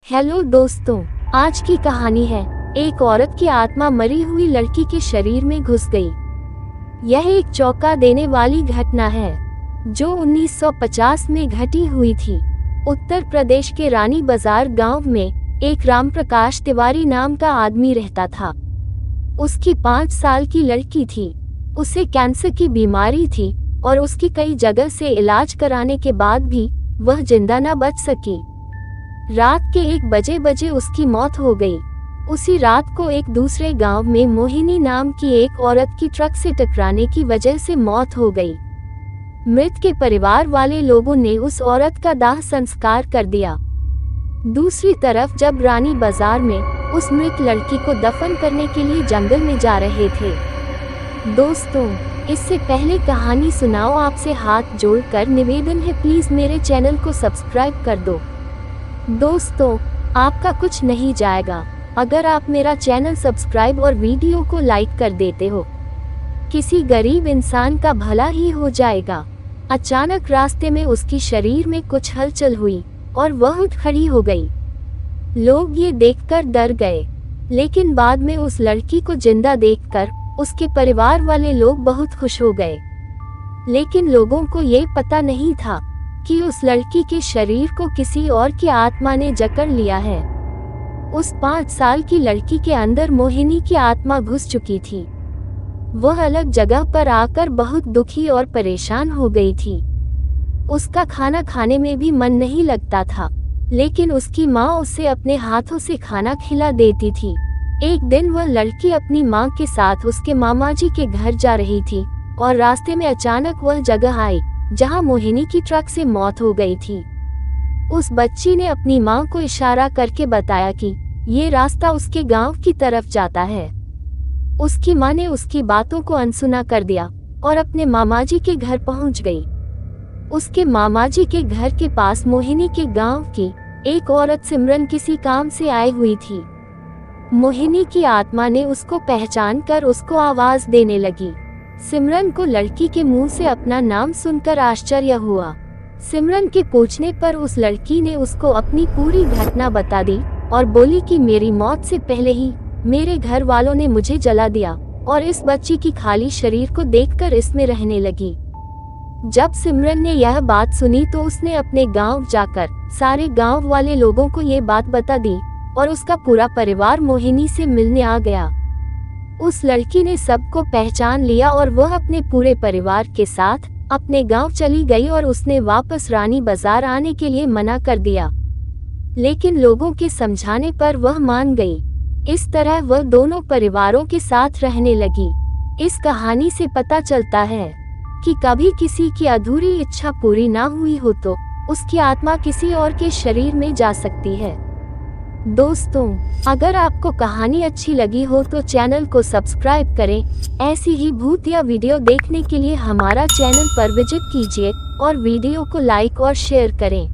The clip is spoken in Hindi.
हेलो दोस्तों, आज की कहानी है एक औरत की आत्मा मरी हुई लड़की के शरीर में घुस गई। यह एक चौंका देने वाली घटना है जो 1950 में घटी हुई थी। उत्तर प्रदेश के रानी बाजार गांव में एक रामप्रकाश तिवारी नाम का आदमी रहता था। उसकी 5 साल की लड़की थी। उसे कैंसर की बीमारी थी और उसकी कई जगह से इलाज कराने के बाद भी वह जिंदा न बच सकी। रात के 1 बजे उसकी मौत हो गई। उसी रात को एक दूसरे गांव में मोहिनी नाम की एक औरत की ट्रक से टकराने की वजह से मौत हो गई। मृत के परिवार वाले लोगों ने उस औरत का दाह संस्कार कर दिया। दूसरी तरफ जब रानी बाजार में उस मृत लड़की को दफन करने के लिए जंगल में जा रहे थे। दोस्तों, इससे पहले कहानी सुनाओ आपसे हाथ जोड़कर निवेदन है, प्लीज मेरे चैनल को सब्सक्राइब कर दो। दोस्तों, आपका कुछ नहीं जाएगा अगर आप मेरा चैनल सब्सक्राइब और वीडियो को लाइक कर देते हो। किसी गरीब इंसान का भला ही हो जाएगा। अचानक रास्ते में उसकी शरीर में कुछ हलचल हुई और वह उठ खड़ी हो गई। लोग ये देखकर डर गए, लेकिन बाद में उस लड़की को जिंदा देखकर उसके परिवार वाले लोग बहुत खुश हो गए। लेकिन लोगों को ये पता नहीं था कि उस लड़की के शरीर को किसी और की आत्मा ने जकड़ लिया है। उस 5 साल की लड़की के अंदर मोहिनी की आत्मा घुस चुकी थी। वह अलग जगह पर आकर बहुत दुखी और परेशान हो गई थी। उसका खाना खाने में भी मन नहीं लगता था, लेकिन उसकी माँ उसे अपने हाथों से खाना खिला देती थी। एक दिन वह लड़की अपनी माँ के साथ उसके मामा जी के घर जा रही थी और रास्ते में अचानक वह जगह आई जहां मोहिनी की ट्रक से मौत हो गई थी। उस बच्ची ने अपनी माँ को इशारा करके बताया कि ये रास्ता उसके गांव की तरफ जाता है। उसकी माँ ने उसकी बातों को अनसुना कर दिया और अपने मामाजी के घर पहुंच गई। उसके मामाजी के घर के पास मोहिनी के गांव की एक औरत सिमरन किसी काम से आई हुई थी। मोहिनी की आत्मा ने उसको पहचान कर उसको आवाज देने लगी। सिमरन को लड़की के मुंह से अपना नाम सुनकर आश्चर्य हुआ। सिमरन के पूछने पर उस लड़की ने उसको अपनी पूरी घटना बता दी और बोली कि मेरी मौत से पहले ही मेरे घर वालों ने मुझे जला दिया और इस बच्ची की खाली शरीर को देखकर इसमें रहने लगी। जब सिमरन ने यह बात सुनी तो उसने अपने गांव जाकर सारे गांव वाले लोगों को ये बात बता दी और उसका पूरा परिवार मोहिनी से मिलने आ गया। उस लड़की ने सबको पहचान लिया और वह अपने पूरे परिवार के साथ अपने गांव चली गई और उसने वापस रानी बाजार आने के लिए मना कर दिया, लेकिन लोगों के समझाने पर वह मान गई। इस तरह वह दोनों परिवारों के साथ रहने लगी। इस कहानी से पता चलता है कि कभी किसी की अधूरी इच्छा पूरी ना हुई हो तो उसकी आत्मा किसी और के शरीर में जा सकती है। दोस्तों, अगर आपको कहानी अच्छी लगी हो तो चैनल को सब्सक्राइब करें। ऐसी ही भूत या वीडियो देखने के लिए हमारा चैनल पर विजिट कीजिए और वीडियो को लाइक और शेयर करें।